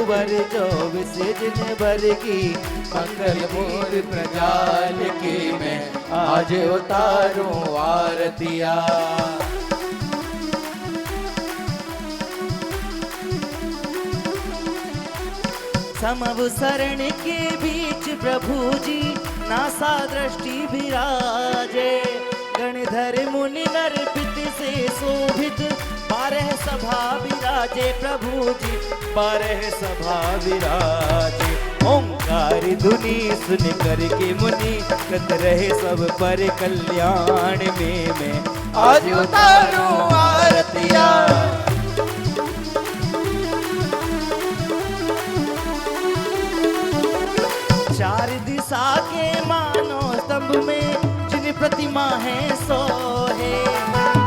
वर 24 दिन भर की मंगल मूर्ति प्रजाल की मैं आज उतारूं आरतिया। समवसरण के बीच प्रभु जी नासा दृष्टि विराजे, गणधर मुनि नरपित से शोभित 12 सभा विराजे प्रभु जी 12 सभा विराजे। ओंकार धुनि सुन करके मुनि कत रहे सब पर कल्याण में मैं आज उतारूं आरतिया। चार दिशा के मानो स्तंभ में जिन प्रतिमा है सोहे,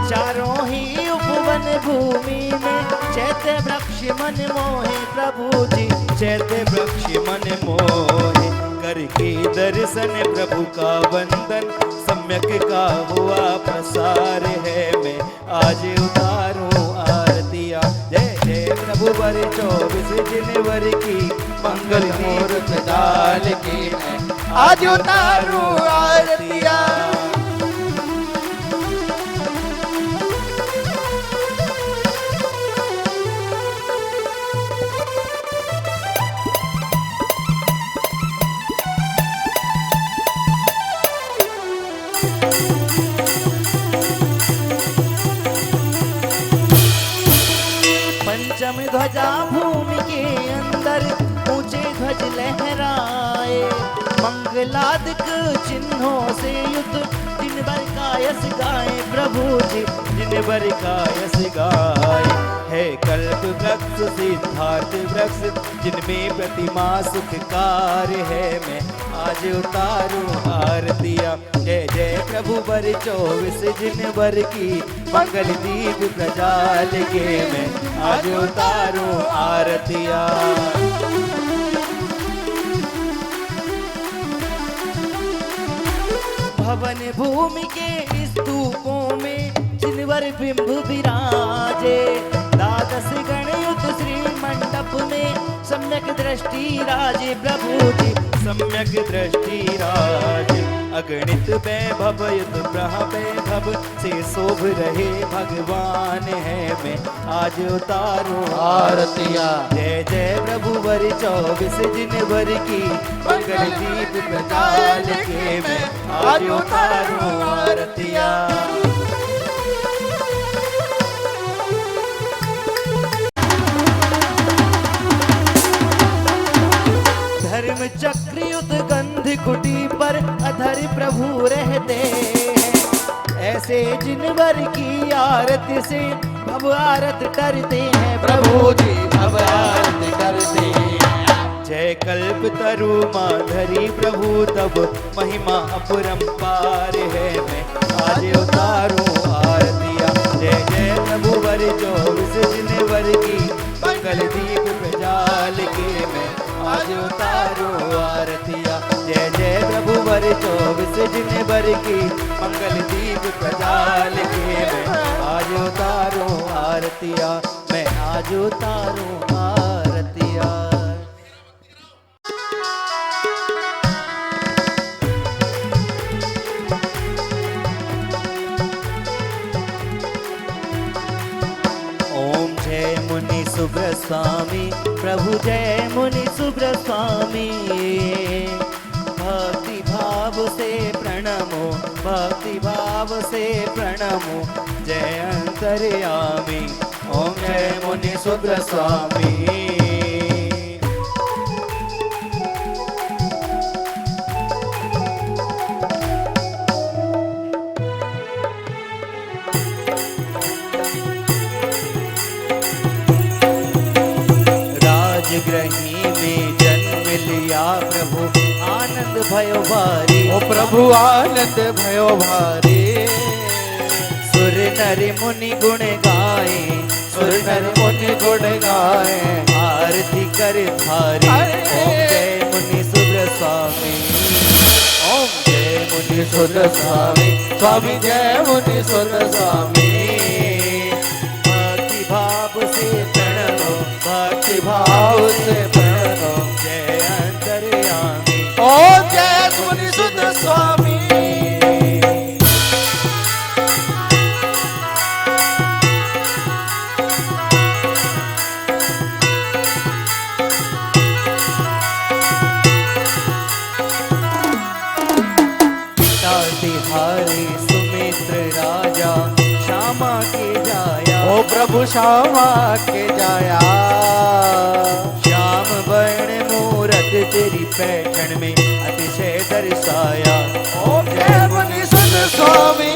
चारों ही उपवन भूमि में चैत्य वृक्ष मन मोहे प्रभु जी चैत्य वृक्ष मन मोहे। करके दर्शन प्रभु का वंदन सम्यक का हुआ प्रसार है मैं आज उतारूं आरतिया। जय जय प्रभु वर 24 दिन भर की मंगल मूर्ति डाल की मैं आज उतारूं आरतिया। पंचम ध्वजा भूमि के अंदर ऊंचे ध्वज लहराए, मंगलादिक चिन्हों से युक्त दिन भर का यश गाए प्रभु जी दिन भर का यश गाए। है कल्प वृक्ष सिद्धार्थ वृक्ष जिनमें प्रतिमा सुखकार है मैं आज उतारूं आरतिया। जय जय प्रभु वर 24 दिन भर की मंगल दीप प्रजाल के मैं आज उतारूं आरतिया। भवन भूमि के स्तूपों में जिनवर बिंब विराजे, द्वादश गणयुक्त श्री मंडप में सम्यक दृष्टि राजे प्रभु जी सम्यक दृष्टि राजे। अगणित वैभव युत वैभव से शोभ रहे भगवान है मैं आज उतारूं आरतिया। जय जय प्रभु वर 24 दिन भर की मंगल दीप प्रजाल के मैं आज उतारूं आरतिया। धर्म चक्रयुत गंध कुटी पर अधर प्रभु रहते हैं, ऐसे जिनवर की आरती से भव आरत करते हैं प्रभु जी भव आरत करते हैं। जय कल्प तरु माधरी प्रभु तब महिमा अपरंपार है मैं आज उतारूं आरतिया। जय जय प्रभु वर 24 दिन भर की मंगल दीप प्रजाल के मैं आज उतारूं आरतिया। जय जय प्रभु वर 24 दिन भर की मंगल दीप प्रजाल के मैं आज उतारूं आरतिया मैं आज उतारूं आरतिया। सुब्रत स्वामी प्रभु जय मुनि सुब्रत स्वामी, भक्ति भाव से प्रणमो भक्ति भाव से प्रणमो जय अंतर्यामी। ओम जय मुनि सुब्रत स्वामी। राजगृही में जन्म लिया प्रभु आनंद भयो भारी। ओ प्रभु आनंद भयो भारी। सुर नर मुनि गुण गाए सुर नर मुनि गुण गाए आरती कर थारी। ओम जय मुनि सुब्रत स्वामी। ओम जय मुनि सुब्रत स्वामी। स्वामी जय मुनि सुब्रत स्वामी। भक्ति भाव से प्रणमो भक्ति भाव से से प्रणो जय अंतर्यामी ओम जय मुनि सुत स्वामी तिहारी सुमित्र राजा श्यामा के जाया ओ प्रभु श्यामा के जाया श्याम वर्ण मूरत तेरी पैठण में अतिशय दर्शाया ओम जय मुनि सुत स्वामी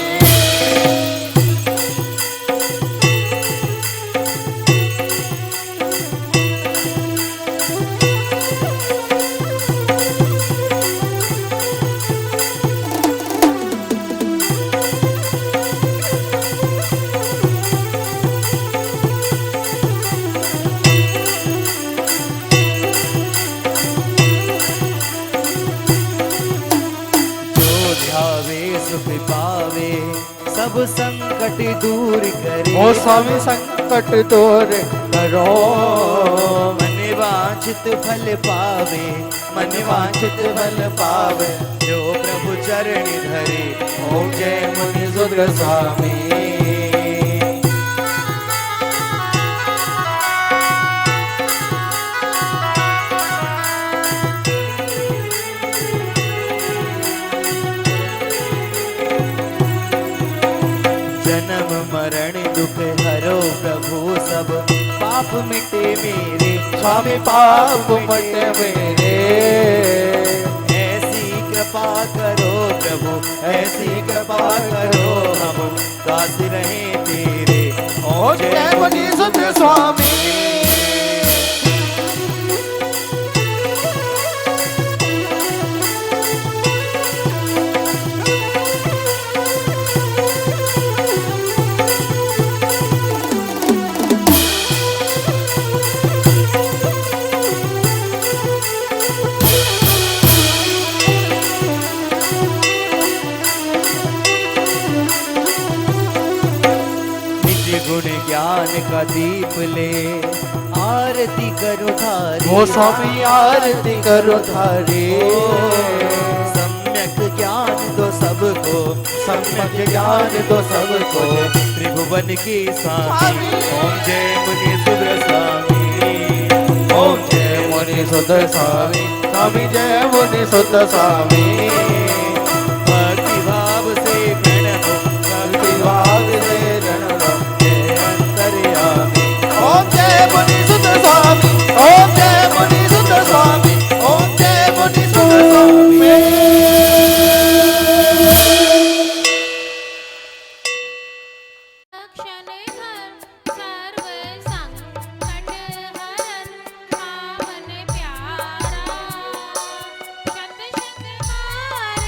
सुख पावे सब संकट दूर करे ओ स्वामी संकट दूर करो मन वांछित फल पावे मन वांछित फल पावे जो प्रभु चरण धरे ओम जय मुनि सुत स्वामी जन्म मरण दुख हरो प्रभु सब पाप मिटे मेरे स्वामी पाप मिटे मेरे ऐसी कृपा करो प्रभु ऐसी कृपा करो हम दास रहे तेरे ओम जय मुनि सुत स्वामी गुण ज्ञान का दीप ले आरती करो धारी ओ स्वामी आरती करो धारी सम्यक ज्ञान दो सबको सम्यक ज्ञान दो सबको त्रिभुवन की स्वामी ओम जय मुनि सुब्र स्वामी ओम जय मुनि सुत स्वामी स्वामी जय मुनि सुत स्वामी भक्ति भाव से प्रणव भक्ति भाव से रणव अंतर्यामी ओम जय मुनि सुत स्वामी ओम जय मुनि सुत स्वामी ओम जय मुनि सुत स्वामी क्षण हर सर्व संकट हरन पावन प्यारा शत शत बार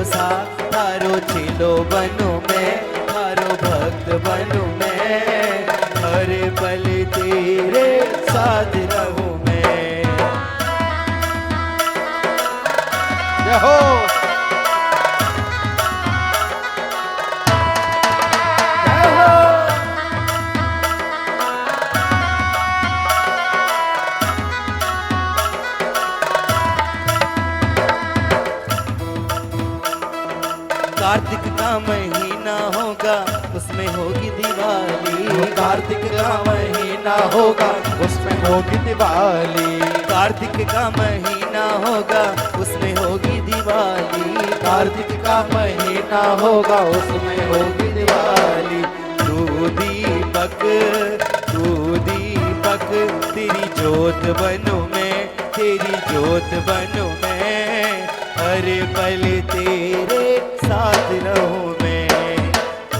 सा थारो चेलो बनूं मैं, थारो भक्त बनूं मैं, हर पल तेरे साथ रहूं मैं। जय हो। जय हो। कार्तिक का महीना होगा उसमें होगी दिवाली, कार्तिक का महीना होगा उसमें होगी दिवाली, कार्तिक का महीना होगा उसमें होगी दिवाली, कार्तिक का महीना होगा उसमें होगी दिवाली। तू दीपक, तू दीपक, तेरी जोत बनूं मैं, तेरी जोत बनूं मैं, हर पल तेरे साथ रहूं मैं।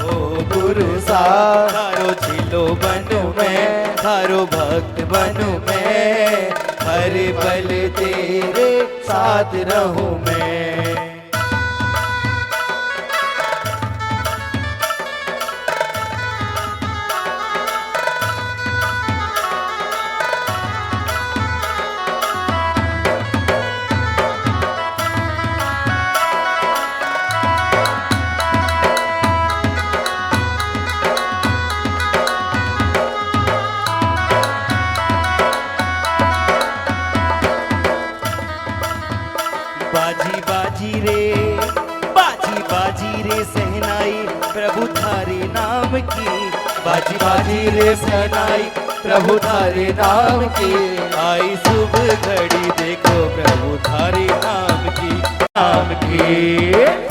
ओ गुरु सा थारो चेलो बनूं मैं, थारो भक्त बनूं मैं, हर पल तेरे साथ रहूं मैं। बाजी बाजी रे, बाजी बाजी रे सहनाई प्रभु थारे नाम की, बाजी बाजी रे सहनाई प्रभु थारे नाम की, आई शुभ घड़ी देखो प्रभु थारे नाम की, नाम की।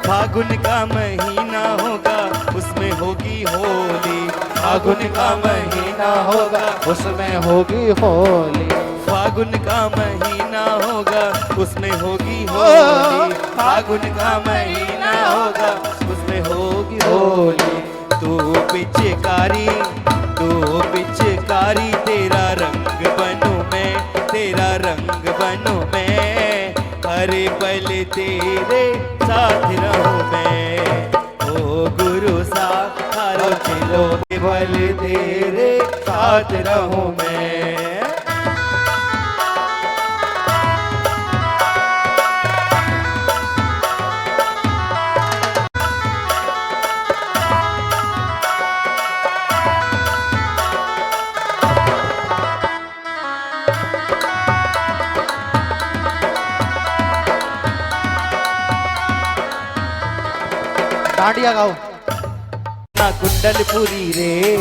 फागुन का महीना होगा उसमें होगी होली, फागुन का महीना होगा उसमें होगी होली, फागुन का महीना होगा उसमें होगी होली, फागुन का महीना होगा उसमें होगी होली। तू पिचकारी, तू पिचकारी, तेरा रंग बनूं मैं, तेरा रंग बनूं मैं, हर पल तेरे साथ रहूं मैं। ओ गुरु सा थारो चेलो पल तेरे साथ रहूं मैं। डांडिया गाओ। ना कुंडलपुरी रे,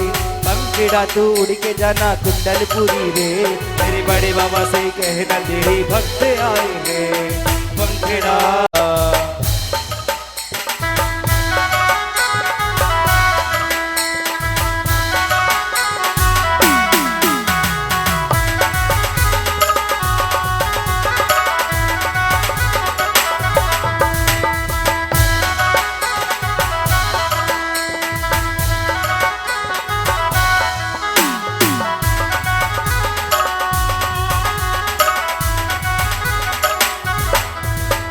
पंखड़ा तू उड़ के जाना कुंडलपुरी रे, मेरे बड़े बाबा से कहना तेरे भक्त आए हैं पंखड़ा।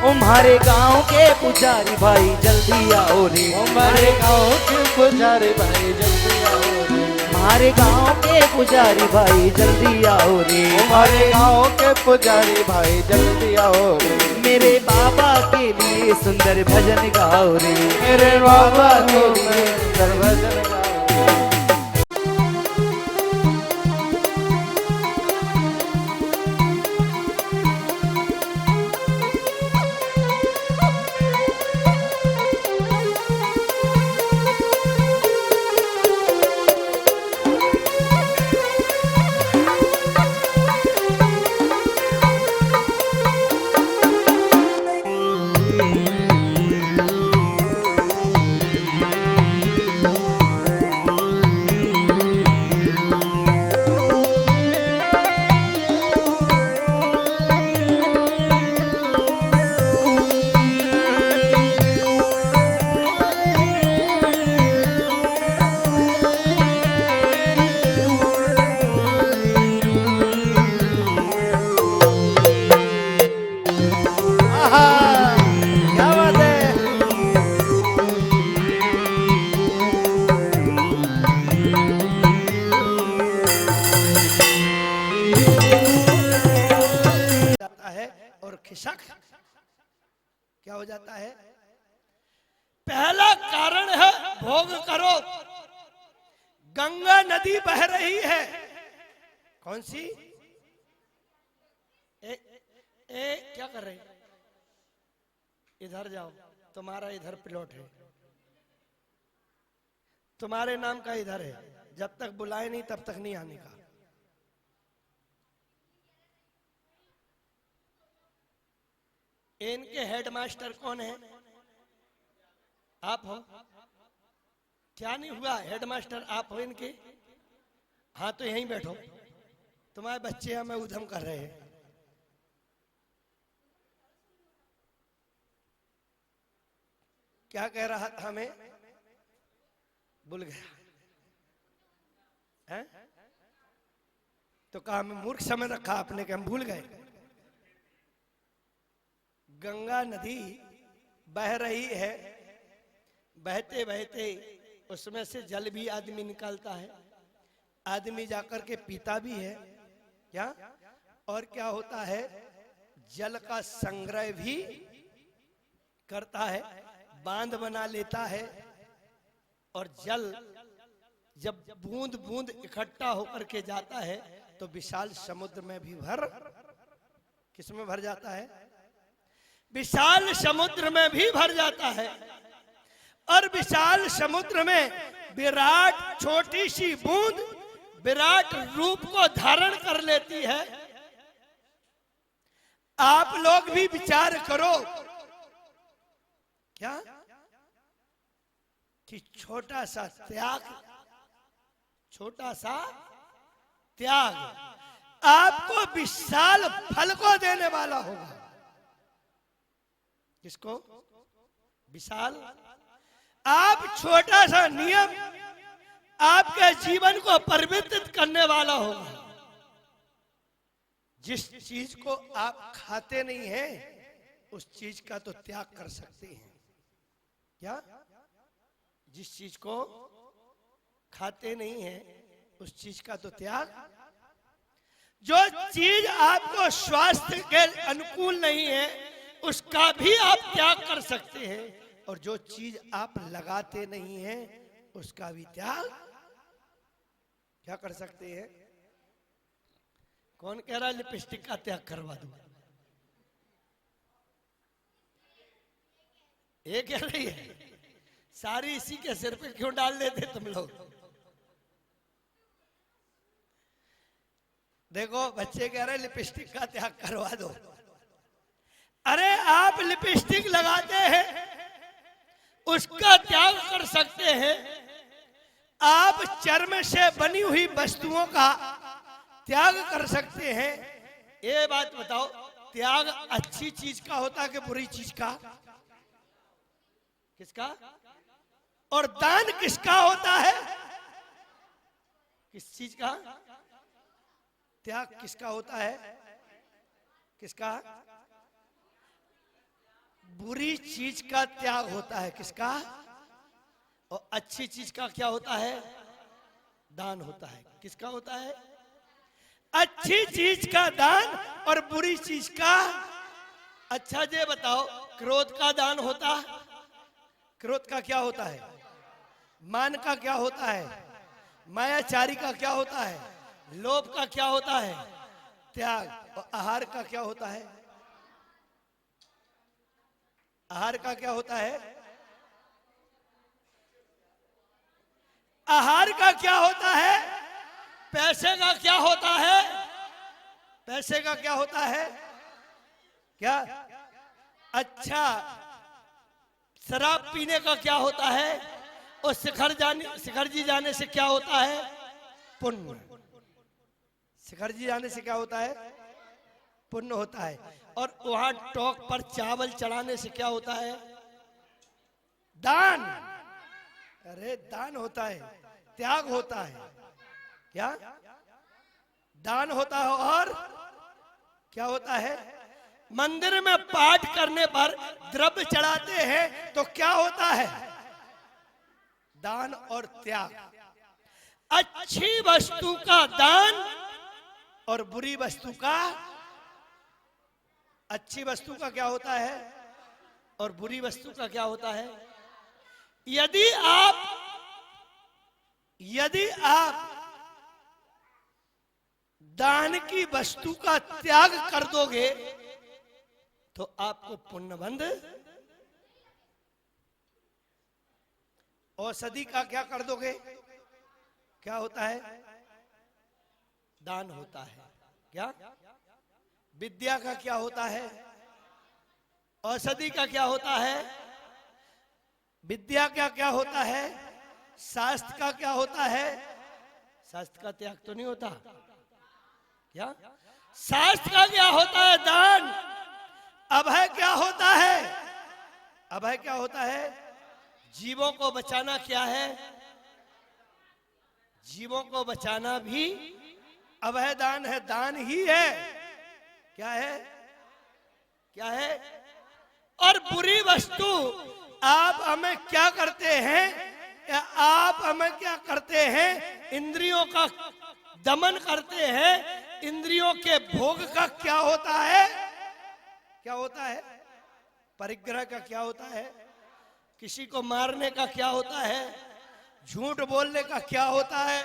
हमारे गांव के पुजारी भाई जल्दी आओ रे, हमारे गाँव के पुजारी भाई जल्दी आओ रे, हमारे गांव के पुजारी भाई जल्दी आओ रे, हमारे गाँव के पुजारी भाई जल्दी आओ रे, मेरे बाबा के लिए सुंदर भजन गाओ रे, मेरे बाबा को सुंदर भजन गाओ। होता है? पहला कारण है भोग करो। गंगा नदी बह रही है, कौन सी? क्या कर रहे? इधर जाओ, तुम्हारा इधर प्लॉट है, तुम्हारे नाम का इधर है, जब तक बुलाए नहीं तब तक नहीं आने का। इनके हेडमास्टर कौन है? आप हो? क्या नहीं हुआ? हेडमास्टर आप हो इनके? हाँ तो यहीं बैठो, तुम्हारे बच्चे हमें उधम कर रहे हैं। क्या कह रहा था? हमें भूल गया है? तो कहा हमें मूर्ख समझ रखा आपने कि हम भूल गए। गंगा नदी बह रही है, बहते बहते उसमें से जल भी आदमी निकालता है, आदमी जाकर के पीता भी है। क्या? और क्या होता है? जल का संग्रह भी करता है, बांध बना लेता है, और जल जब बूंद बूंद इकट्ठा होकर के जाता है तो विशाल समुद्र में भी किस में भर जाता है? विशाल समुद्र में भी भर जाता है। और विशाल समुद्र में विराट छोटी सी बूंद विराट रूप को धारण कर लेती है। आप लोग भी विचार करो क्या कि छोटा सा त्याग आपको विशाल फल को देने वाला होगा। किसको? विशाल। आप छोटा सा नियम आपके जीवन को परिवर्तित करने वाला होगा। जिस चीज को आप खाते नहीं हैं उस चीज का तो त्याग कर सकते हैं। क्या? जिस चीज को खाते नहीं हैं उस चीज का तो त्याग। जो चीज आपको स्वास्थ्य के अनुकूल नहीं है उसका भी आप त्याग कर सकते हैं, और जो चीज आप लगाते नहीं हैं उसका भी त्याग क्या कर सकते हैं? कौन कह रहा है लिपस्टिक का त्याग करवा दूं? ये कह रही है। सारी इसी के सिर पे क्यों डाल देते तुम लोग? देखो बच्चे कह रहे लिपस्टिक का त्याग करवा दो। अरे आप लिपस्टिक लगाते हैं उसका त्याग कर सकते हैं, आप चर्म से बनी हुई वस्तुओं का त्याग कर सकते हैं। ये बात बताओ, त्याग अच्छी चीज का होता है कि बुरी चीज का? किसका? और दान किसका होता है? किस चीज का? त्याग किसका होता है? किसका? बुरी चीज का त्याग होता है। किसका? और अच्छी चीज का क्या होता है? दान होता है। किसका होता है? अच्छी चीज का दान और बुरी चीज का। अच्छा ये बताओ, क्रोध का दान होता? क्रोध का क्या होता है? मान का क्या होता है? मायाचारी का क्या होता है? लोभ का क्या होता है? त्याग। और आहार का क्या होता है? आहार का क्या होता है? आहार का क्या होता है? पैसे का क्या होता है? पैसे का क्या होता है? क्या? अच्छा, शराब पीने का क्या होता है? और शिखर जी जाने से क्या होता है? पुण्य। शिखर जी जाने से क्या होता है? पुण्य होता है। और वहां टॉक पर चावल चढ़ाने से क्या होता है? दान। अरे दान होता है, त्याग होता है। क्या? दान होता है। और क्या होता है? मंदिर में पाठ करने पर द्रव्य चढ़ाते हैं तो क्या होता है? दान और त्याग। अच्छी वस्तु का दान और बुरी वस्तु का। अच्छी वस्तु का क्या होता है? और बुरी वस्तु का क्या होता है? यदि आप दान की वस्तु का त्याग कर दोगे तो आपको पुण्यबंध। औषधि का क्या कर दोगे? क्या होता है? दान होता है। क्या? विद्या का क्या होता है? औषधि का क्या होता है? विद्या का क्या होता है? शास्त्र का क्या होता है? शास्त्र का त्याग तो नहीं होता क्या? शास्त्र का क्या होता है? दान। अभय क्या होता है? अभय क्या होता है? जीवों को बचाना। क्या है? जीवों को बचाना भी अभय दान है, दान ही है। क्या है? क्या है? और बुरी वस्तु आप हमें क्या करते हैं? या आप हमें क्या करते हैं? इंद्रियों का दमन करते हैं। इंद्रियों के भोग का क्या होता है? क्या होता है? परिग्रह का क्या होता है? किसी को मारने का क्या होता है? झूठ बोलने का क्या होता है?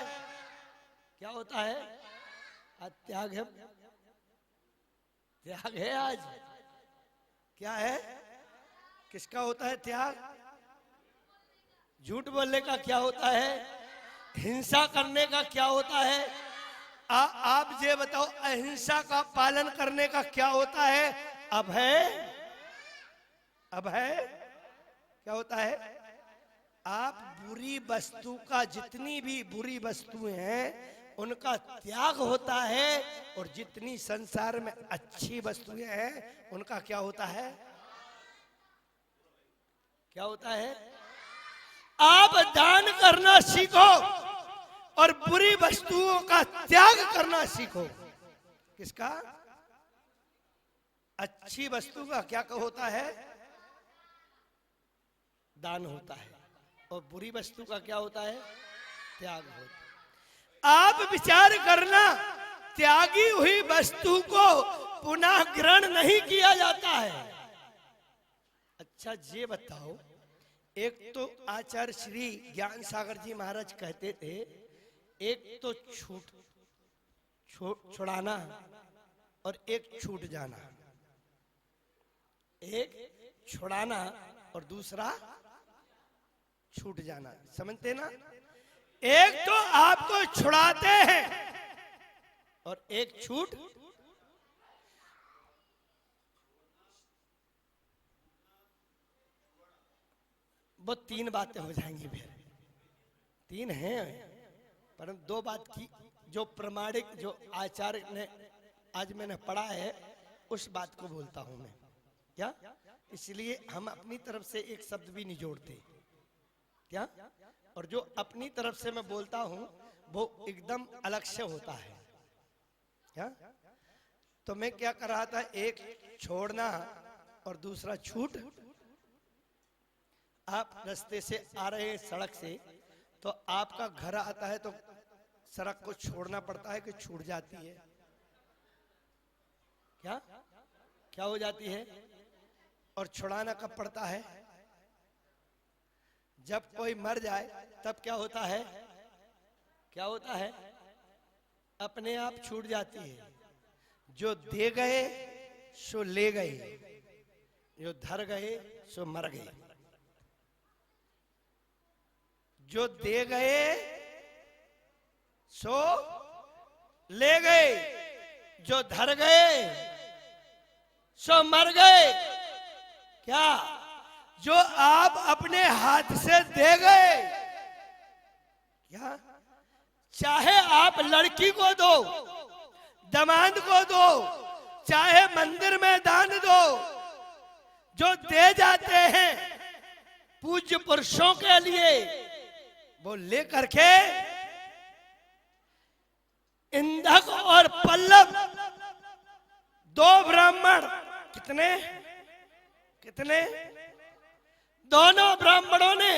क्या होता है? आज त्याग है। त्याग है आज। क्या है? किसका होता है त्याग? झूठ बोलने का क्या होता है? हिंसा करने का क्या होता है? आप ये बताओ, अहिंसा का पालन करने का क्या होता है? अभय। अभय क्या होता है? आप बुरी वस्तु का, जितनी भी बुरी वस्तुएं हैं उनका त्याग होता है, और जितनी संसार में अच्छी वस्तुएं हैं उनका क्या होता है? क्या होता है? आप दान करना सीखो और बुरी वस्तुओं का त्याग करना सीखो। किसका? अच्छी वस्तु का क्या होता है? दान होता है। और बुरी वस्तु का क्या होता है? त्याग होता है। आप विचार करना, त्यागी हुई वस्तु को पुनः ग्रहण नहीं किया जाता है। अच्छा ये बताओ, एक तो आचार्य श्री ज्ञान सागर जी महाराज कहते थे, एक तो छुड़ाना और एक छूट जाना। एक छुड़ाना और दूसरा छूट जाना। समझते ना? एक तो आपको छुड़ाते हैं और एक छूट। वो तीन बातें हो जाएंगी फिर। तीन हैं, परंतु दो बात की जो प्रमाणिक, जो आचार्य ने आज मैंने पढ़ा है, उस बात को बोलता हूं मैं। क्या? इसलिए हम अपनी तरफ से एक शब्द भी नहीं जोड़ते। क्या? और जो अपनी तरफ से मैं बोलता हूं वो एकदम अलग से होता है। क्या? तो मैं क्या कर रहा था? एक छोड़ना और दूसरा छूट। आप रास्ते से आ रहे हैं सड़क से, तो आपका घर आता है तो सड़क को छोड़ना पड़ता है कि छूट जाती है? क्या? क्या हो जाती है? और छुड़ाना कब पड़ता है? जब कोई मर जाए तब क्या होता है? क्या होता है? अपने आप छूट जाती है। जो दे गए सो ले गए, जो धर गए सो मर गए। जो दे गए सो ले गए, जो धर गए सो मर गए। क्या? जो आप अपने हाथ से दे गए, क्या? चाहे आप लड़की को दो, दामाद को दो, चाहे मंदिर में दान दो, जो दे जाते हैं पूज्य पुरुषों के लिए, वो ले करके इंधक और पल्लव, दो ब्राह्मण, कितने कितने? दोनों ब्राह्मणों ने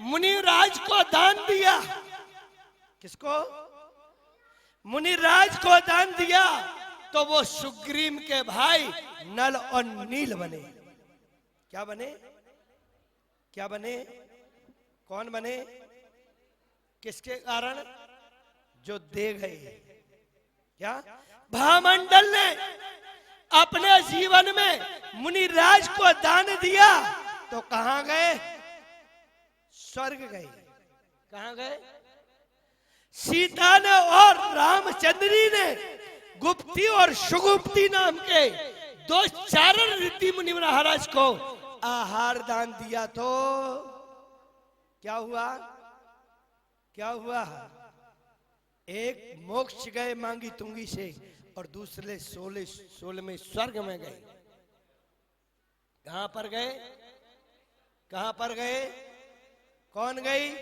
मुनिराज को दान दिया। किसको? मुनिराज को दान दिया, तो वो सुग्रीव के भाई नल और नील बने। क्या बने? क्या बने? कौन बने? किसके कारण? जो दे गए। क्या? भामंडल ने अपने जीवन में मुनिराज को दान दिया तो कहां गए? स्वर्ग गए। कहां गए? सीता ने और रामचंद्री ने गुप्ती और सुगुप्ती नाम के दो चारण ऋषि मुनि महाराज को आहार दान दिया तो क्या हुआ? क्या हुआ? एक मोक्ष गए मांगी तुंगी से और दूसरे 16 में स्वर्ग में गए। कहां पर गए? कहां पर गए? कौन गई?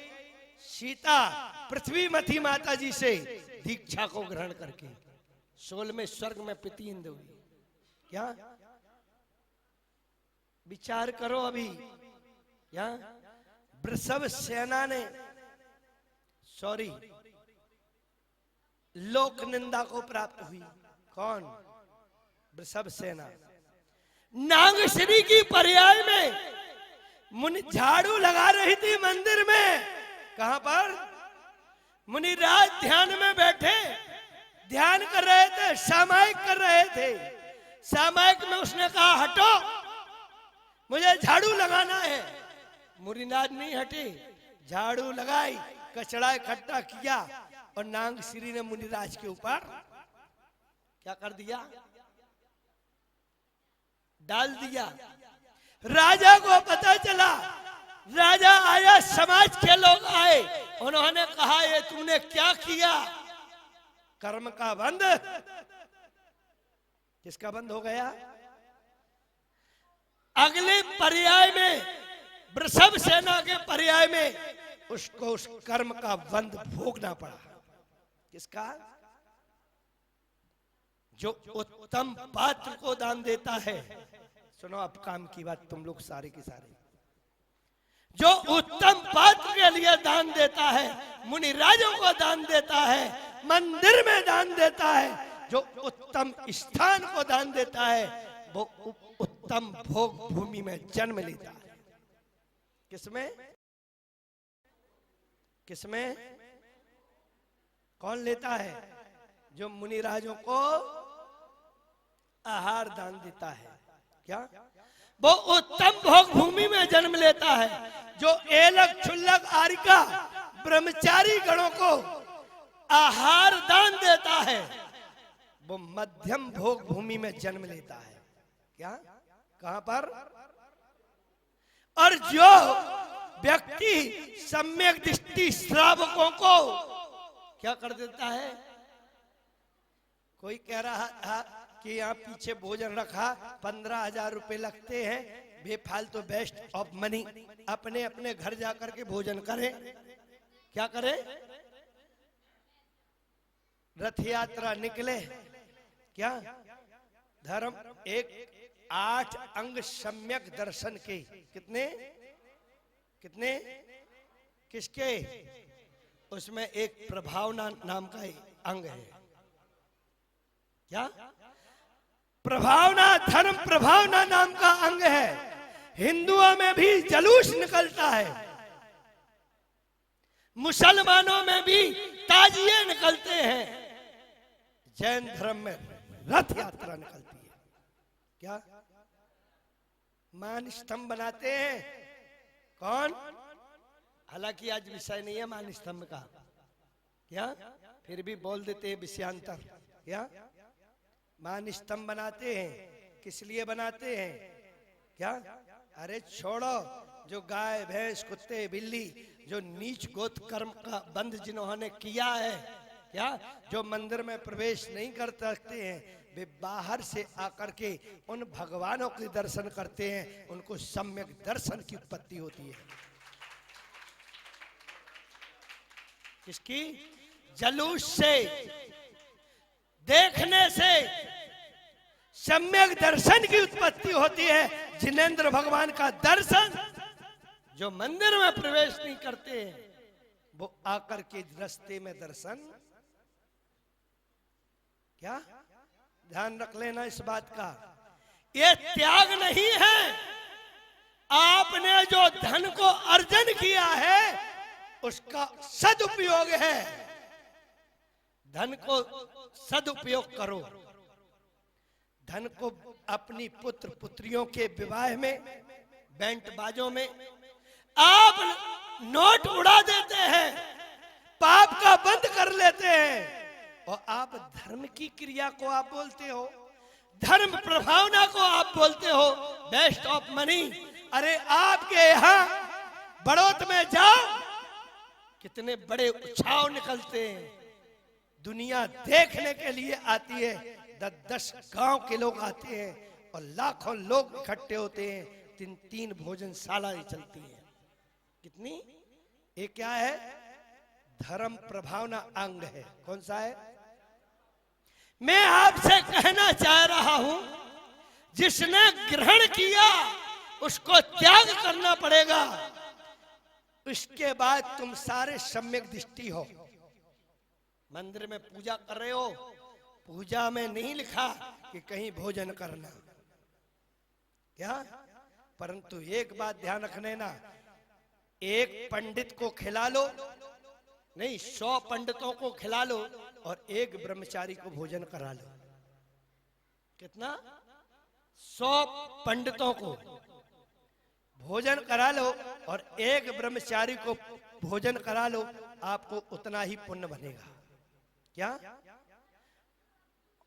सीता पृथ्वी मथी माता जी से दीक्षा को ग्रहण करके 16 में स्वर्ग में प्रतिंद हुई। क्या? विचार करो अभी। क्या? वृषभ सेना ने सॉरी लोक निंदा को प्राप्त हुई। कौन? वृषभ सेना। नागश्री की पर्याय में मुनि झाड़ू लगा रही थी मंदिर में। कहां पर? मुनिराज ध्यान में बैठे ध्यान कर रहे थे, सामायिक कर रहे थे। सामायिक में उसने कहा हटो, मुझे झाड़ू लगाना है। मुनिराज नहीं हटे, झाड़ू लगाई, कचड़ा इकट्ठा किया और नागश्री ने मुनिराज के ऊपर क्या कर दिया? डाल दिया। राजा को पता चला, राजा आया, समाज के लोग आए, उन्होंने कहा ये तूने क्या किया? कर्म का बंध। किसका बंध हो गया? अगले पर्याय में वृषभ सेना के पर्याय में उसको उस कर्म का बंध भोगना पड़ा। किसका? जो उत्तम पात्र को दान देता है। सुनो अब काम की बात तुम लोग सारे के सारे। जो उत्तम पात्र के लिए दान देता है, मुनिराजों को दान देता है, मंदिर में दान देता है, जो उत्तम स्थान को दान देता है, वो उत्तम भोग भूमि में जन्म लेता है। किसमें? किसमें? कौन लेता है? जो मुनिराजों को आहार दान देता है। क्या? वो उत्तम भोग भूमि में जन्म लेता है। जो एलक क्षुल्लक आरिका ब्रह्मचारी गणों को आहार दान देता है, वो मध्यम भोग भूमि में जन्म लेता है। क्या? कहां पर? और जो व्यक्ति सम्यक दृष्टि श्रावकों को क्या कर देता है? कोई कह रहा था कि यहाँ पीछे भोजन रखा, 15,000 रुपए लगते हैं, बेफालतू वेस्ट ऑफ मनी, अपने अपने घर जाकर के भोजन करें। क्या करें? रथ यात्रा निकले। क्या? धर्म एक 8 अंग सम्यक दर्शन के। कितने? कितने? किसके? उसमें एक प्रभावना नाम का अंग है। क्या? प्रभावना, धर्म प्रभावना नाम का अंग है। हिंदुओं में भी जलूस निकलता है, मुसलमानों में भी ताजिए निकलते हैं, जैन धर्म में रथ यात्रा निकलती है। क्या? मान स्तंभ बनाते हैं। कौन? हालांकि आज विषय नहीं है मान स्तंभ का। क्या? फिर भी बोल देते हैं विषयांतर। क्या? मान स्तंभ बनाते हैं, किस लिए बनाते हैं? क्या? अरे छोड़ो, जो गाय भैंस कुत्ते बिल्ली जो नीच गोत कर्म का बंध जिन्होंने किया है, क्या? जो मंदिर में प्रवेश नहीं कर सकते हैं, वे बाहर से आकर के उन भगवानों के दर्शन करते हैं, उनको सम्यक दर्शन की उत्पत्ति होती है। किसकी? जलूस से, देखने से सम्यक दर्शन की उत्पत्ति होती है। जिनेंद्र भगवान का दर्शन जो मंदिर में प्रवेश नहीं करते हैं, वो आकर के रास्ते में दर्शन। क्या? ध्यान रख लेना इस बात का। ये त्याग नहीं है, आपने जो धन को अर्जन किया है उसका सदुपयोग है। धन को सदुपयोग करो। धन को अपनी पुत्र पुत्रियों के विवाह में, बैंड बाजों में आप नोट उड़ा देते हैं, पाप का बंद कर लेते हैं, और आप धर्म की क्रिया को आप बोलते हो, धर्म प्रभावना को आप बोलते हो बेस्ट ऑफ मनी। अरे आपके यहां बड़ौत में जाओ, कितने बड़े उत्साह निकलते हैं, दुनिया देखने के लिए आती है, 10-10 गांव के लोग आते हैं और लाखों लोग इकट्ठे होते हैं, 3-3 भोजनशाला चलती है। कितनी? ये क्या है? धर्म प्रभावना अंग है। कौन सा है? मैं आपसे कहना चाह रहा हूं, जिसने ग्रहण किया उसको त्याग करना पड़ेगा। इसके बाद तुम सारे सम्यक दृष्टि हो। मंदिर में पूजा कर रहे हो, पूजा में नहीं लिखा कि कहीं भोजन करना, क्या? परंतु एक बात ध्यान रखने ना, एक पंडित को खिला लो, नहीं 100 पंडितों को खिला लो और एक ब्रह्मचारी को भोजन करा लो। कितना? 100 पंडितों को भोजन करा लो और एक ब्रह्मचारी को भोजन करा लो, आपको उतना ही पुण्य बनेगा। क्या?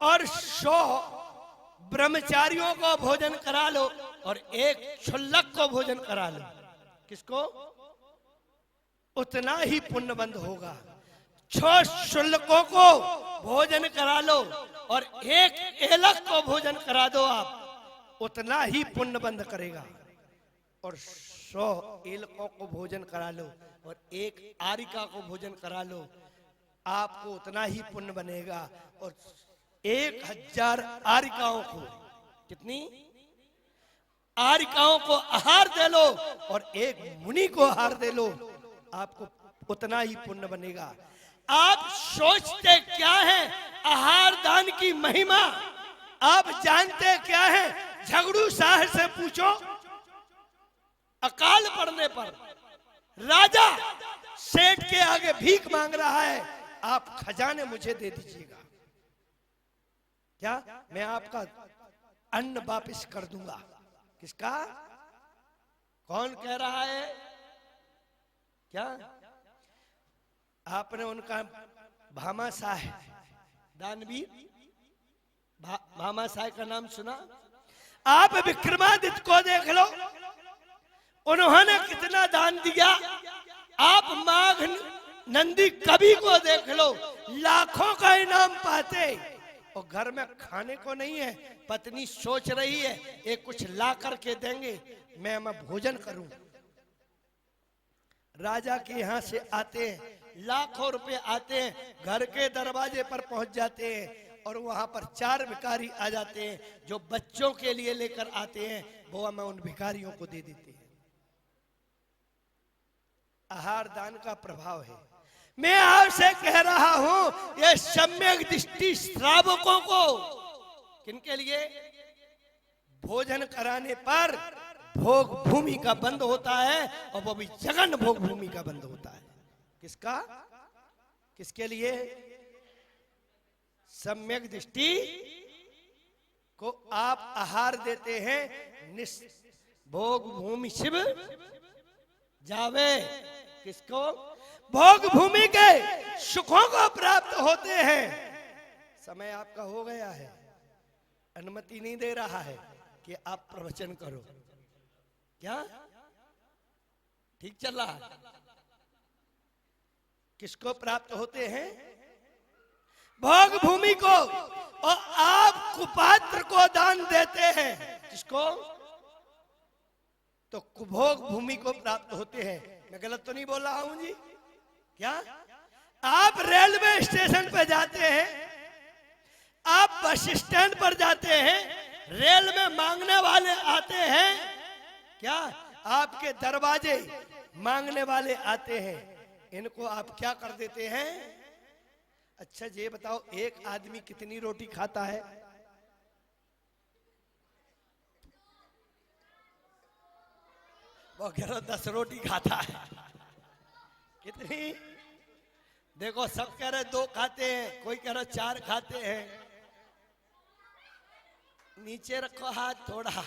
और 100 ब्रह्मचारियों को भोजन करा लो और एक क्षुल्लक को भोजन करा लो, किसको? उतना ही पुण्य बंद होगा। 6 शुल्कों को भोजन करा लो और एक एलक को भोजन करा दो, आप उतना ही पुण्य बंद करेगा। और 100 एलकों को भोजन करा लो और एक आरिका को भोजन करा लो, आपको उतना ही पुण्य बनेगा। और 1000 आरिकाओं को, कितनी आरिकाओं को आहार दे लो और एक मुनि को आहार दे लो, आपको उतना ही पुण्य बनेगा। आप सोचते क्या है आहार दान की महिमा? आप जानते क्या है? झगड़ू साहब से पूछो, अकाल पड़ने पर राजा सेठ के आगे भीख मांग रहा है, आप खजाने मुझे दे दीजिएगा, क्या मैं आपका अन्न वापस कर दूंगा। किसका? कौन कह रहा है? क्या? आपने उनका भामा साहब, दानवीर भामा साहब का नाम सुना? आप विक्रमादित्य को देख लो, उन्होंने कितना दान दिया। आप माघ नंदी कवि को देख लो, लाखों का इनाम पाते और घर में खाने को नहीं है। पत्नी सोच रही है ये कुछ ला करके देंगे, मैं भोजन करूं। राजा के यहां से आते हैं, लाखों रुपए आते हैं, घर के दरवाजे पर पहुंच जाते हैं और वहां पर 4 भिखारी आ जाते हैं, जो बच्चों के लिए लेकर आते हैं, वो हमें उन भिखारियों को दे देते हैं। आहार दान का प्रभाव है। मैं आपसे कह रहा हूं, ये सम्यक दृष्टि श्रावकों को, किनके लिए? भोजन कराने पर भोग भूमि का बंद होता है, और वो भी जगन भोग भूमि का बंद होता है। किसका? किसके लिए? सम्यक दृष्टि को आप आहार देते हैं, भोग भूमि शिव जावे। किसको? भोग भूमि के सुखों को प्राप्त होते हैं। समय आपका हो गया है, अनुमति नहीं दे रहा है कि आप प्रवचन करो। क्या ठीक चल रहा है? किसको प्राप्त होते हैं? भोग भूमि को, और आप कुपात्र को दान देते हैं। किसको? तो कुभोग भूमि को प्राप्त होते हैं। मैं गलत तो नहीं बोल रहा हूं जी? क्या आप रेलवे स्टेशन पर जाते हैं, आप बस स्टैंड पर जाते हैं, रेल में मांगने वाले आते हैं, क्या आपके दरवाजे मांगने वाले आते हैं, इनको आप क्या कर देते हैं? अच्छा ये बताओ, एक आदमी कितनी रोटी खाता है? वो कह रहा 10 रोटी खाता है। कितनी? देखो सब कह रहे 2 खाते हैं, कोई कह रहा 4 खाते हैं। नीचे रखो हाथ थोड़ा।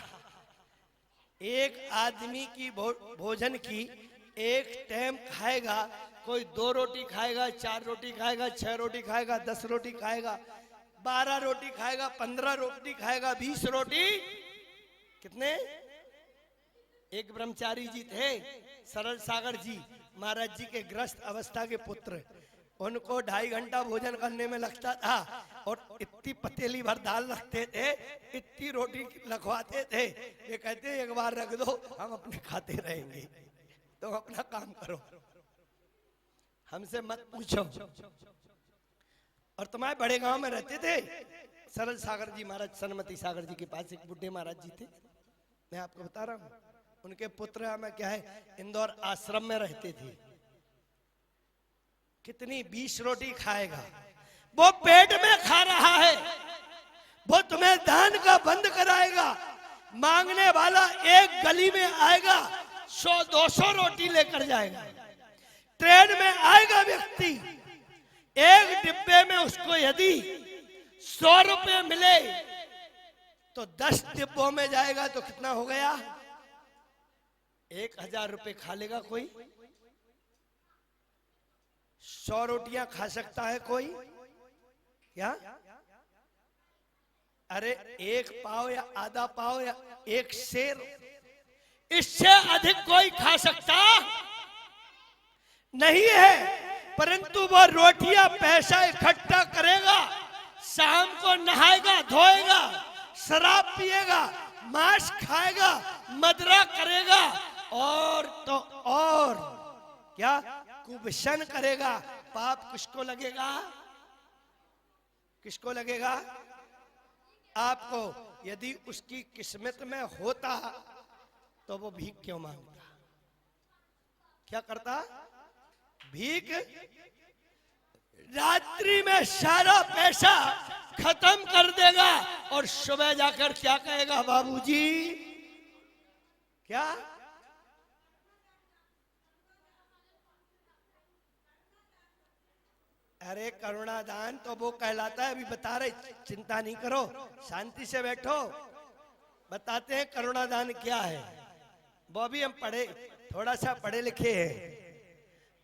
एक आदमी की भोजन की एक टाइम खाएगा, कोई 2 रोटी खाएगा, 4 रोटी खाएगा, 6 रोटी खाएगा, 10 रोटी खाएगा, 12 रोटी खाएगा, 15 रोटी खाएगा, 20 रोटी। कितने? एक ब्रह्मचारी जी थे, सरल सागर जी, महाराज जी के ग्रस्त अवस्था के पुत्र। उनको 2.5 घंटा भोजन करने में लगता था और इतनी पतीली भर दाल रखते थे, इतनी रोटी लखवाते थे। ये कहते एक बार रख दो, हम अपने खाते रहेंगे, तो अपना काम करो, हमसे मत पूछो। और तुम्हारे बड़े गांव में रहते थे सरल सागर जी महाराज, सनमती सागर जी के पास एक बुढ़े महाराज जी थे, मैं आपको बता रहा हूं। उनके पुत्र में क्या है, इंदौर आश्रम में रहते थे। कितनी? 20 रोटी खाएगा, वो पेट में खा रहा है, वो तुम्हें दान का बंद कराएगा। मांगने वाला एक गली में आएगा, 100-200 रोटी लेकर जाएगा। ट्रेन में आएगा व्यक्ति, एक डिब्बे में उसको यदि 100 रुपए मिले तो 10 डिब्बों में जाएगा तो कितना हो गया? 1000 रुपए खा लेगा कोई। 100 रोटियां खा सकता है कोई क्या? अरे 1 पाव या आधा पाव या 1 शेर, इससे अधिक कोई खा सकता नहीं है। परंतु वो रोटियां पैसा इकट्ठा करेगा, शाम को नहाएगा धोएगा, शराब पिएगा, मांस खाएगा, मदरा करेगा, और तो और क्या कुबशन करेगा। पाप किसको लगेगा? किसको लगेगा? आपको। यदि उसकी किस्मत में होता तो वो भीख क्यों मांगता? क्या करता? भीख। रात्रि में सारा पैसा खत्म कर देगा और सुबह जाकर क्या कहेगा? बाबूजी क्या? अरे करुणादान तो वो कहलाता है, अभी बता रहे, चिंता नहीं करो, शांति से बैठो, बताते हैं करुणादान क्या है। वो भी हम पढ़े, थोड़ा सा पढ़े लिखे हैं,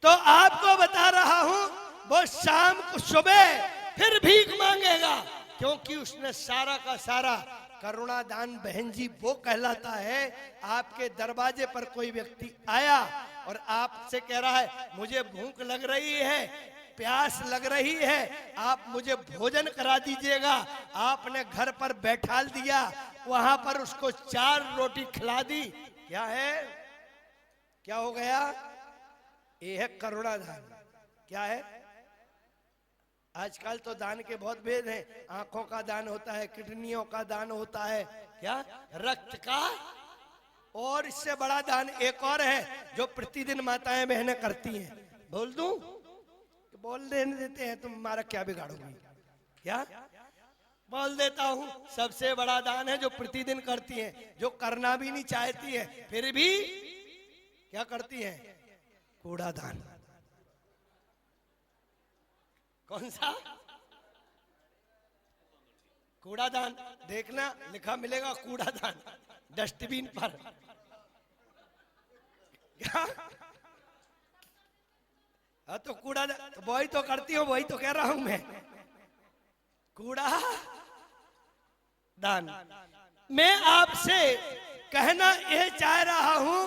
तो आपको बता रहा हूं। वो शाम को सुबह फिर भीख मांगेगा, क्योंकि उसने सारा का सारा करुणादान बहन जी वो कहलाता है। आपके दरवाजे पर कोई व्यक्ति आया और आपसे कह रहा है मुझे भूख लग रही है, प्यास लग रही है, आप मुझे भोजन करा दीजिएगा। आपने घर पर बैठा दिया, वहां पर उसको 4 रोटी खिला दी, क्या है? क्या हो गया? ये है करुणादान। क्या है? आजकल तो दान के बहुत भेद हैं। आंखों का दान होता है, किडनियों का दान होता है, क्या रक्त का, और इससे बड़ा दान एक और है जो प्रतिदिन माताएं बहनें करती हैं। बोल दूं? बोल देने देते हैं, तुम हमारा क्या बिगाड़ोगी? क्या बोल देता हूं? सबसे बड़ा दान है जो प्रतिदिन करती हैं, जो करना भी नहीं चाहती है फिर भी क्या करती हैं? कूड़ादान। कौन सा? कूड़ादान। देखना लिखा मिलेगा कूड़ादान डस्टबिन पर। क्या? तो कूड़ा तो वही तो करती हूँ, वही तो कह रहा हूं मैं, कूड़ा दान। मैं आपसे कहना यह चाह रहा हूं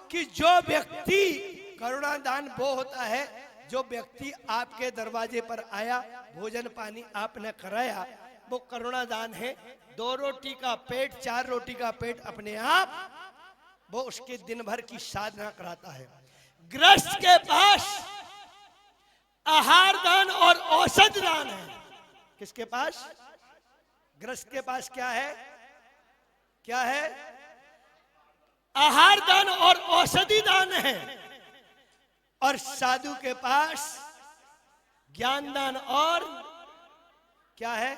कि जो व्यक्ति, करुणा दान वो होता है जो व्यक्ति आपके दरवाजे पर आया, भोजन पानी आपने कराया, वो करुणा दान है। 2 रोटी का पेट, 4 रोटी का पेट अपने आप वो उसके दिन भर की साधना कराता है। ग्रस्त के पास आहार दान और औषध दान है। किसके पास? ग्रस्त के पास क्या है? क्या है? आहार दान और औषधि दान है। और साधु के पास ज्ञान दान और क्या है?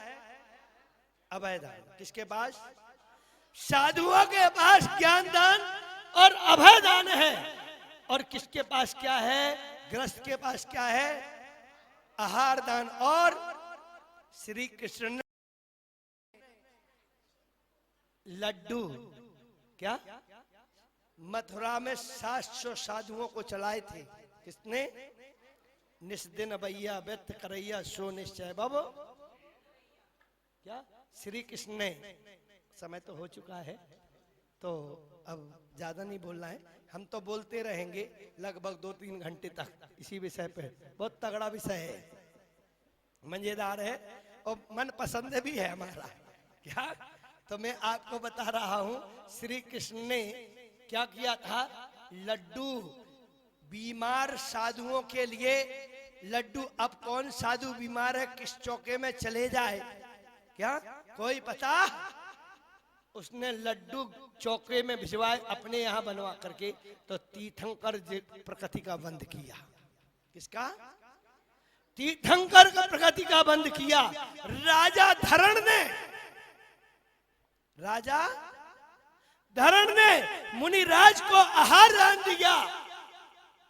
अभय दान। किसके पास? साधुओं के पास ज्ञान दान और अभय दान है। और किसके पास क्या है? गृहस्थ के पास क्या है? आहार दान। और श्री कृष्ण ने लड्डू क्या मथुरा में 700 साधुओं को चलाए थे। किसने? निस्दिन भैया व्यक्त करैया सो निश्चय बाबू। क्या श्री कृष्ण ने? समय तो हो चुका है तो अब ज्यादा नहीं बोलना है, हम तो बोलते रहेंगे लगभग 2-3 घंटे तक इसी विषय पे। बहुत तगड़ा विषय है, मजेदार है और मन पसंद भी है हमारा। क्या? तो मैं आपको बता रहा हूं श्री कृष्ण ने क्या किया था। लड्डू बीमार साधुओं के लिए लड्डू। अब कौन साधु बीमार है किस चौके में चले जाए, क्या कोई पता? उसने लड्डू चौके में भिजवाए अपने यहाँ बनवा करके। तो तीर्थंकर प्रकृति का बंद किया। किसका? तीर्थंकर का प्रकृति का बंद किया। राजा धरण ने, राजा धरण ने मुनिराज को आहार दान दिया।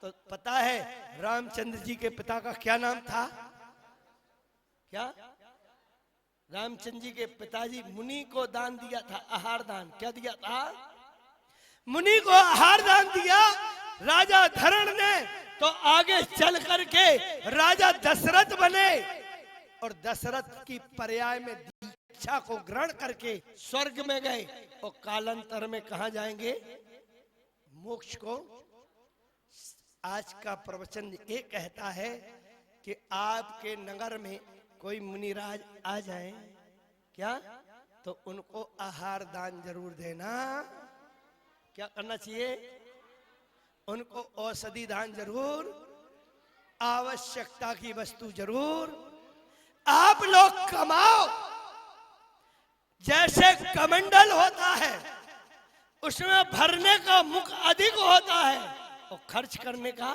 तो पता है रामचंद्र जी के पिता का क्या नाम था? क्या? रामचंद्र जी के पिताजी मुनि को दान दिया था, आहार दान। क्या दिया था? मुनि को आहार दान दिया राजा धरण ने। तो आगे चल करके राजा दशरथ बने और दशरथ की पर्याय में दीक्षा को ग्रहण करके स्वर्ग में गए। और कालांतर में कहां जाएंगे? मोक्ष को। आज का प्रवचन ये कहता है कि आपके नगर में कोई मुनिराज आ जाए क्या, तो उनको आहार दान जरूर देना। क्या करना चाहिए? उनको औषधि दान जरूर, आवश्यकता की वस्तु जरूर। आप लोग कमाओ। जैसे कमंडल होता है उसमें भरने का मुख अधिक होता है और खर्च करने का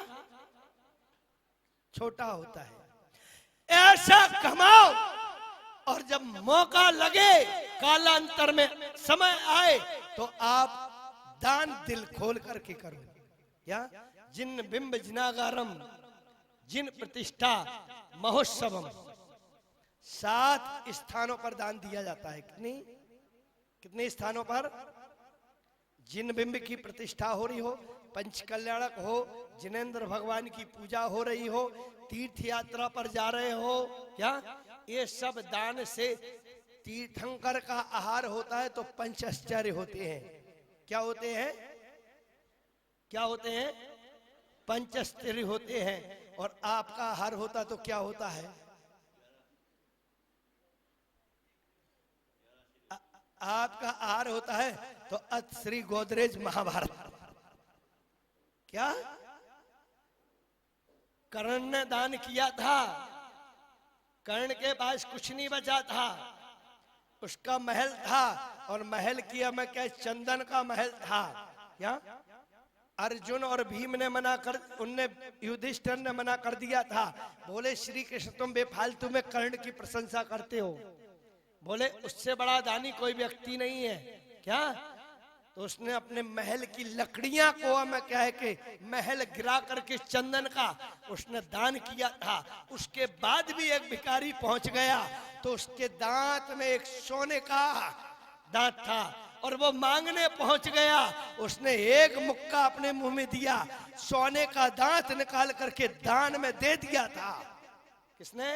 छोटा होता है। ऐसा कमाओ और जब मौका लगे, कालांतर में समय आए, तो आप दान दिल खोल करके करो। या जिन बिंब जिनागारम जिन प्रतिष्ठा महोत्सवम, 7 स्थानों पर दान दिया जाता है। कितने स्थानों पर? जिन बिंब की प्रतिष्ठा हो रही हो, पंच कल्याणक हो, जिनेंद्र भगवान की पूजा हो रही हो, तीर्थ यात्रा पर जा रहे हो, क्या ये सब दान से तीर्थंकर का आहार होता है। तो पंचाश्चर्य होते हैं। क्या होते हैं? क्या होते हैं? पंचाश्चर्य होते हैं। और आपका आहार होता तो क्या होता है? आपका आहार होता है तो अत श्री गोदरेज महाभारत। क्या? कर्ण ने दान किया था, कर्ण के पास कुछ नहीं बचा था, उसका महल था और महल किया मैं क्या चंदन का महल था। क्या? अर्जुन और भीम ने मना कर, उनने युधिष्ठिर ने मना कर दिया था। बोले श्री कृष्ण तुम बेफालतू में कर्ण की प्रशंसा करते हो। बोले उससे बड़ा दानी कोई व्यक्ति नहीं है। क्या? तो उसने अपने महल की लकड़ियां को मैं क्या है कि महल गिरा करके चंदन का उसने दान किया था। उसके बाद भी एक भिखारी पहुंच गया तो उसके दांत में एक सोने का दांत था और वो मांगने पहुंच गया। उसने एक मुक्का अपने मुंह में दिया, सोने का दांत निकाल करके दान में दे दिया था। किसने?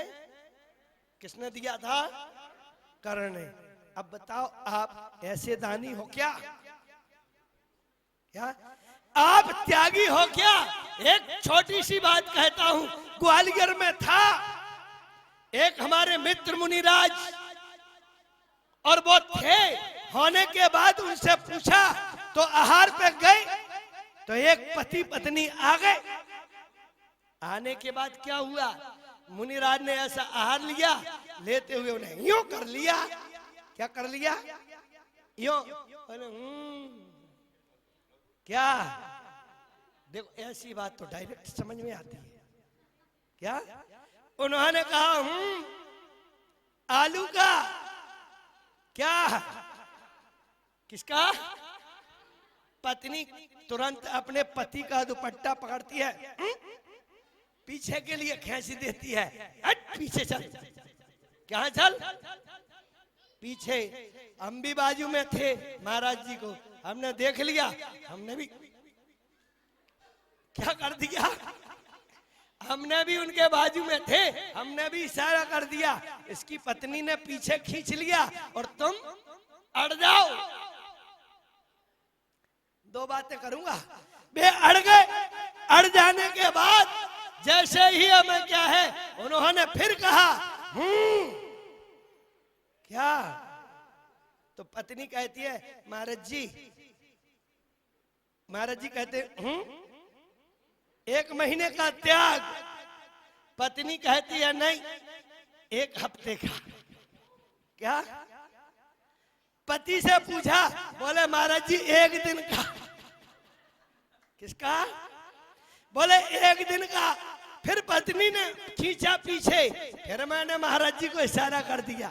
किसने दिया था? कर्ण ने। अब बताओ आप ऐसे दानी हो क्या? क्या आप त्यागी हो क्या? एक छोटी सी बात कहता हूं, ग्वालियर में था एक हमारे मित्र मुनिराज और वो थे। होने के बाद उनसे पूछा तो आहार पे गए तो एक पति पत्नी आ गए। आने के बाद क्या हुआ? मुनिराज ने ऐसा आहार लिया, लेते हुए उन्हें यूं कर लिया। क्या कर लिया? यूं। क्या? देखो ऐसी बात तो डायरेक्ट समझ में आती है। क्या? उन्होंने कहा आलू का। क्या? किसका? पत्नी तुरंत अपने पति का दुपट्टा पकड़ती है, पीछे के लिए खींच देती है। हट पीछे चल। कहाँ चल? पीछे। हम भी बाजू में थे महाराज जी को हमने देख लिया, हमने भी क्या कर दिया, हमने भी उनके बाजू में थे, हमने भी इशारा कर दिया। इसकी पत्नी ने पीछे खींच लिया और तुम अड़ जाओ। दो बातें करूंगा। वे अड़ गए। अड़ जाने के बाद जैसे ही हमें क्या है उन्होंने फिर कहा क्या? तो पत्नी कहती है महाराज जी, महाराज जी कहते 1 महीने का त्याग। पत्नी कहती है नहीं 1 हफ्ते का। क्या? पति से पूछा, बोले महाराज जी 1 दिन का। किसका? बोले 1 दिन का। फिर पत्नी ने खींचा पीछे, फिर मैंने महाराज जी को इशारा कर दिया।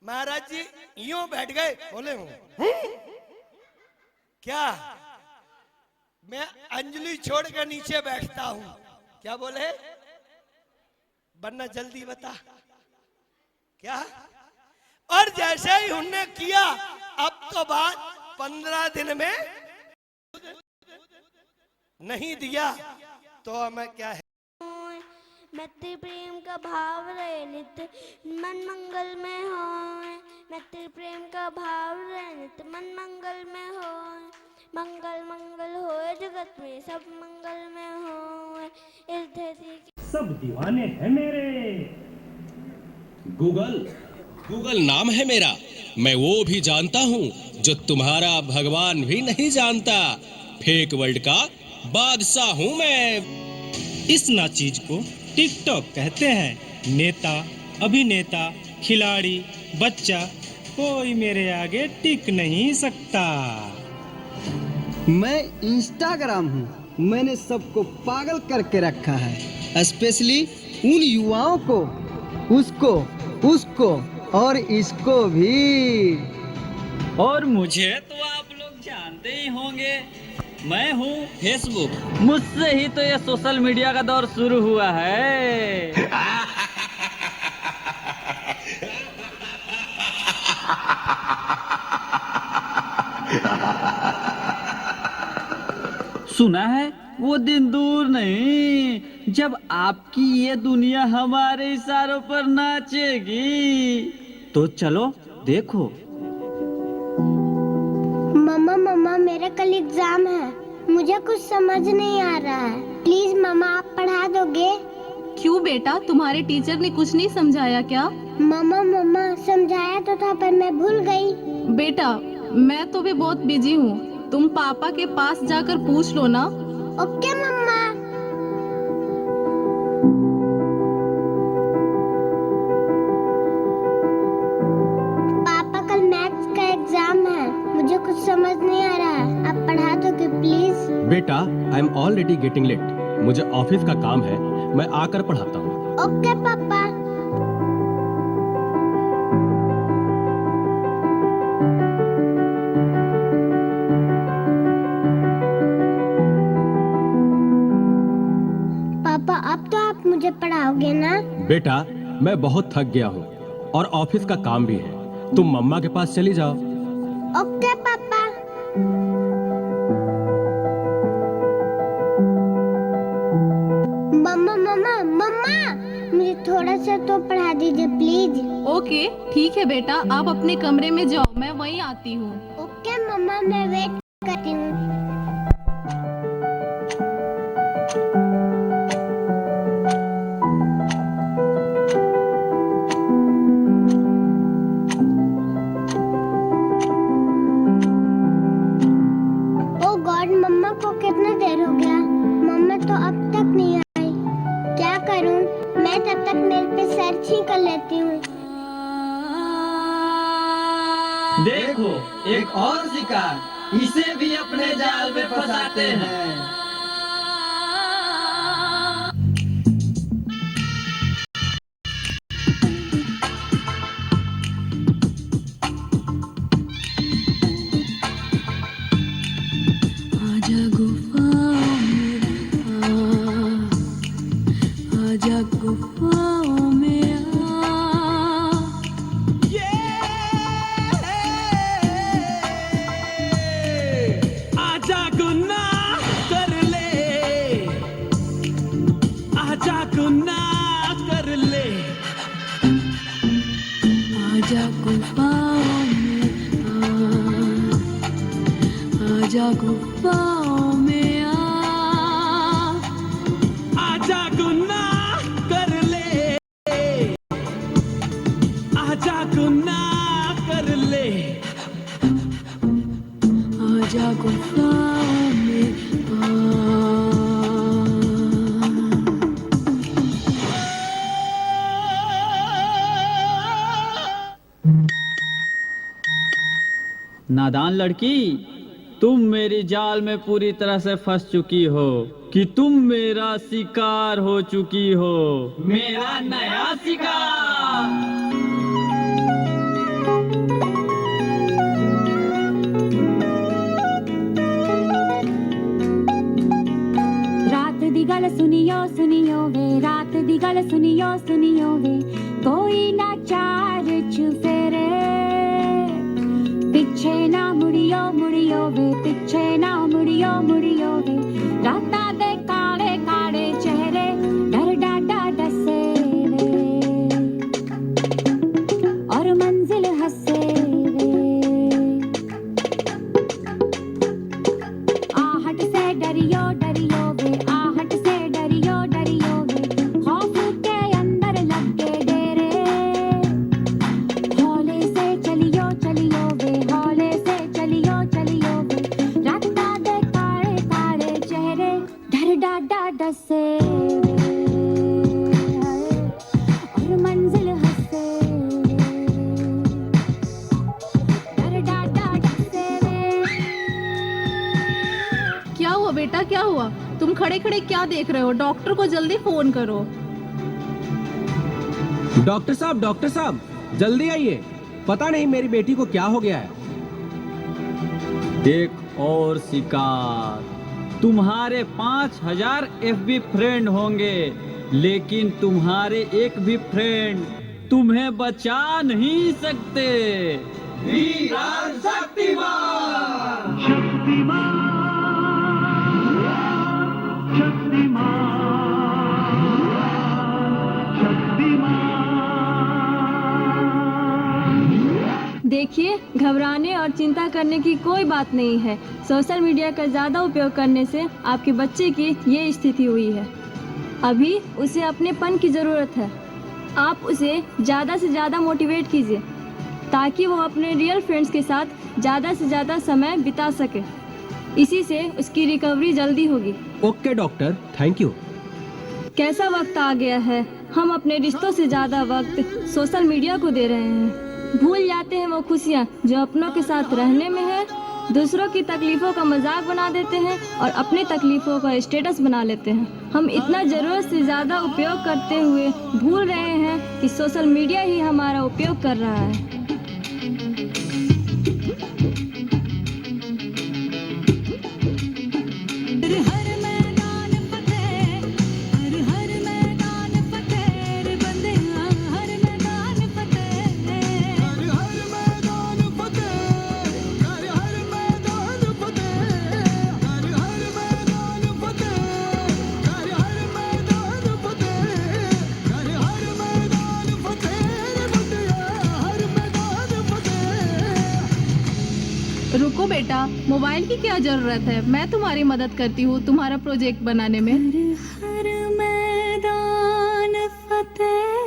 महाराज जी यूं बैठ गए, बोले क्या? मैं अंजलि छोड़ के नीचे बैठता हूं। क्या बोले? वरना जल्दी बता। क्या? और जैसे ही उन्होंने किया, अब तो बात 15 दिन में नहीं दिया तो हमें क्या है? मैत्री प्रेम का भाव रहे नित्य मन मंगल में होए। मैत्री प्रेम का भाव रहे नित्य मन मंगल में होए। मंगल मंगल होए जगत में सब मंगल में होए। इस धरती के सब दीवाने हैं मेरे। गूगल नाम है मेरा। मैं वो भी जानता हूँ जो तुम्हारा भगवान भी नहीं जानता। फेक वर्ल्ड का बादशाह हूँ मैं। इस नाचीज को टिकटॉक कहते हैं। नेता, अभिनेता, खिलाड़ी, बच्चा, कोई मेरे आगे टिक नहीं सकता। मैं इंस्टाग्राम हूँ। मैंने सबको पागल करके रखा है, स्पेशली उन युवाओं को, उसको और इसको भी। और मुझे तो आप लोग जानते ही होंगे, मैं हूँ फेसबुक। मुझसे ही तो ये सोशल मीडिया का दौर शुरू हुआ है। सुना है वो दिन दूर नहीं जब आपकी ये दुनिया हमारे इशारों पर नाचेगी। तो चलो देखो। मम्मा मेरा कल एग्जाम है, मुझे कुछ समझ नहीं आ रहा है। प्लीज मम्मा आप पढ़ा दोगे? क्यों बेटा, तुम्हारे टीचर ने कुछ नहीं समझाया क्या? मम्मा समझाया तो था पर मैं भूल गई। बेटा मैं तो भी बहुत बिजी हूँ, तुम पापा के पास जाकर पूछ लो ना। ओके मम्मा। पापा कल मैथ्स का एग्जाम है, मुझे कुछ समझ नहीं आ रहा है, आप पढ़ा दोगे प्लीज? बेटा I am already getting late. मुझे ऑफिस का काम है, मैं आकर पढ़ाता हूँ। ओके पापा। पापा अब तो आप मुझे पढ़ाओगे ना? बेटा मैं बहुत थक गया हूँ और ऑफिस का काम भी है, तुम मम्मा के पास चली जाओ। ओके पापा। मम्मा मुझे थोड़ा सा तो पढ़ा दीजिए प्लीज। ओके ठीक है बेटा, आप अपने कमरे में जाओ, मैं वहीं आती हूँ। ओके मम्मा मैं वेट करती हूँ। ओ गॉड मम्मा को कितना देर हो गया, मम्मा तो अब तक नहीं आई। क्या करूँ? मैं तब तक मेल पे सर्च ही कर लेती हूँ। देखो एक और शिकार, इसे भी अपने जाल में फंसाते हैं। आजा गुफाओं में आजा गुनाह कर ले, आजा गुनाह कर ले, आजा गुफाओं में आजा गुफाओं में आजा गुनाह कर ले, आजा गुनाह कर ले, आजा गुफाओं में नादान लड़की, तुम मेरी जाल में पूरी तरह से फंस चुकी हो कि तुम मेरा शिकार हो चुकी हो, मेरा नया शिकार। रात दी गल सुनियो सुनियो वे, रात दी गल सुनियो सुनियो वे, कोई ना चार चुफेरे, पिछे ना मुड़ियो मुड़ियो वे, पिछे ना मुड़ियो मुड़ियो वे, राता दे काले काले चेहरे डर डाडा डसे वे, और मंजिल हंसे वे, आहट से डरियो डरियो वे, आहट से डरियो डरियो वे, खौफ के अंदर लगे डेरे, हौले से चलियो चलियो वे, हौले से चलियो चलियो वे, राता दे काले काले चेहरे डर डाडा डसे वे, और मंजिल हंसे वे, डर डाडा डसे वे। क्या हुआ बेटा, क्या हुआ? तुम खड़े खड़े क्या देख रहे हो? डॉक्टर को जल्दी फोन करो। डॉक्टर साहब जल्दी आइए, पता नहीं मेरी बेटी को क्या हो गया है। एक और शिकार। तुम्हारे 5000 FB फ्रेंड होंगे, लेकिन तुम्हारे एक भी फ्रेंड तुम्हें बचा नहीं सकते। वीरान शक्तिमान, देखिए, घबराने और चिंता करने की कोई बात नहीं है। सोशल मीडिया का ज़्यादा उपयोग करने से आपके बच्चे की ये स्थिति हुई है। अभी उसे अपनेपन की ज़रूरत है। आप उसे ज़्यादा से ज़्यादा मोटिवेट कीजिए ताकि वो अपने रियल फ्रेंड्स के साथ ज़्यादा से ज़्यादा समय बिता सके। इसी से उसकी रिकवरी जल्दी होगी। Okay doctor, thank you. कैसा वक्त आ गया है, हम अपने रिश्तों से ज़्यादा वक्त सोशल मीडिया को दे रहे हैं। भूल जाते हैं वो खुशियाँ जो अपनों के साथ रहने में है। दूसरों की तकलीफ़ों का मजाक बना देते हैं और अपनी तकलीफ़ों का स्टेटस बना लेते हैं। हम इतना ज़रूरत से ज़्यादा उपयोग करते हुए भूल रहे हैं कि सोशल मीडिया ही हमारा उपयोग कर रहा है। रुको बेटा, मोबाइल की क्या जरूरत है? मैं तुम्हारी मदद करती हूँ तुम्हारा प्रोजेक्ट बनाने में। हर मैदान फतेह